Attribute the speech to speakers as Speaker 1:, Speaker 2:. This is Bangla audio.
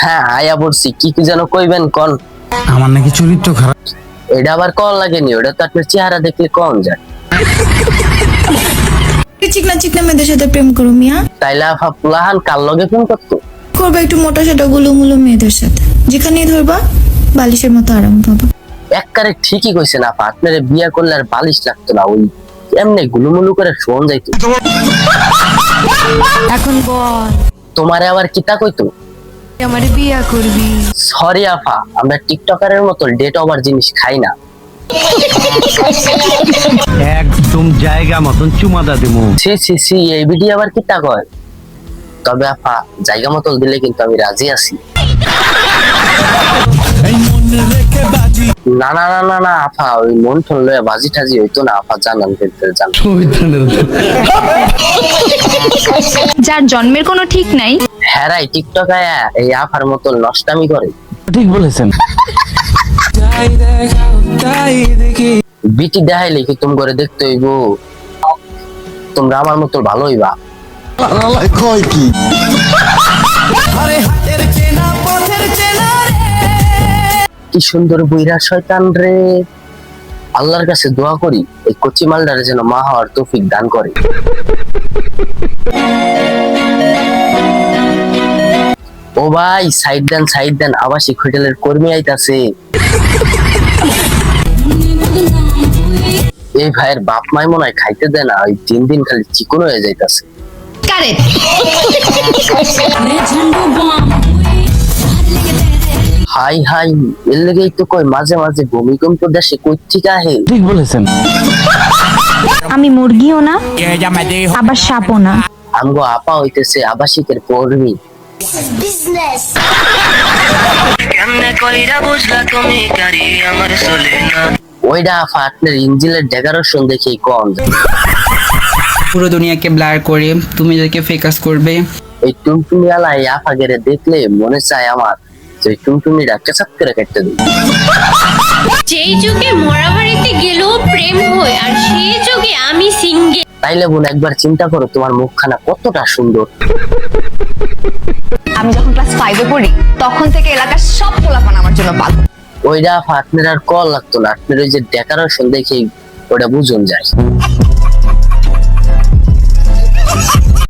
Speaker 1: হ্যাঁ আয়া বলছি, কি কি যেন কইবেন কোন?
Speaker 2: আমার নাকি চরিত্র খারাপ।
Speaker 1: এটা আবার কল লাগেনি, ওটা তো আপনার চেহারা দেখলে কম যায়।
Speaker 3: চিকনা চিকনা মেয়েদের সাথে প্রেম করো মিয়া?
Speaker 1: তাইলে আফা পুলাহান কার লগে ফোন করতো?
Speaker 3: করবা একটু মোটা সোটা গুলুমুলু মেয়েদের সাথে, যেখানেই ধরবা বালিশের মতো আরাম পাবা।
Speaker 1: একবারে ঠিকই কইছেন আপা, আপনার বিয়া করলে আর বালিশ লাগতো না, ওই এমনি গুলুমুলু করে ফোন যাইতো।
Speaker 4: এখন বল,
Speaker 1: তোমারে আবার কিতা কইতো?
Speaker 4: আমারে বিয়া করবি?
Speaker 1: সরি আফা, আমরা টিকটকারের মতো ডেট ওভার জিনিস খাই না।
Speaker 5: একদম জায়গা মতন চুমাদা দিমু।
Speaker 1: সি সি সি, এই ভিডিও আবার কিতা কয়? তবে আপা জায়গা মতো দিলে কিন্তু আমি রাজি আছি। না না না না না আপা, ওই মন ঠন লয়ে বাজি টাজি হইতো না আপা, জানান জান।
Speaker 6: যার জন্মের কোনো ঠিক নাই
Speaker 1: হ্যারাই টিকটক আয়া এই আফার মতো নষ্টামি করে।
Speaker 2: ঠিক বলেছেন।
Speaker 1: বিটি দেখাইলে কি তুমি করে দেখতে হইব? তোমরা আমার মতো ভালো হইবা। কি সুন্দর বুইরা শয়তান রে। আল্লাহর কাছে দোয়া করি এই কচি মালদারে যেন মা হওয়ার তৌফিক দান করে। ও ভাই সাইড দেন, আবাসিক হোটেলের কর্মী আইতাছে। এই ভাইয়ের বাপ মাই মনে হয় খাইতে দেয় না, ওই দিন দিন খালি চিকন হয়ে যাইতাছে। হাই হাই, এর লেগেই তো কই মাঝে মাঝে ভূমিকম্প দেশে কই ঠিক আহে।
Speaker 2: ঠিক বলেছেন।
Speaker 6: আমি মুরগিও না আবার সাপও না।
Speaker 1: আমগো আপা হইতেছে আবাসিকের কর্মী। ওইটা আফা আপনার ইঞ্জিলের ডেকারেশন দেখেই কম।
Speaker 7: পুরো দুনিয়াকে ব্লার করে তুমি যাকে ফোকাস করবে।
Speaker 1: এই টুনটুনি আলা এই আফা গেরে দেখলে মনে চায় আমার যে টুনটুনিটা কেচাপ করে কেটে দিই।
Speaker 8: যেই যুগে মরা বাড়িতে গেলেও প্রেম হয়, আর সেই যুগে আমি সিঙ্গেল।
Speaker 1: তাইলে বোন একবার চিন্তা করো তোমার মুখখানা কতটা সুন্দর।
Speaker 6: আমি যখন ক্লাস 5 পড়ি তখন থেকে এলাকার সব পোলাপান আমার জন্য পাগল।
Speaker 1: ওইটা আফা আপনার আর কল লাগতো না, আপনার ওই যে ডেকারেশন দেখেই ওটা বুঝুন যায়।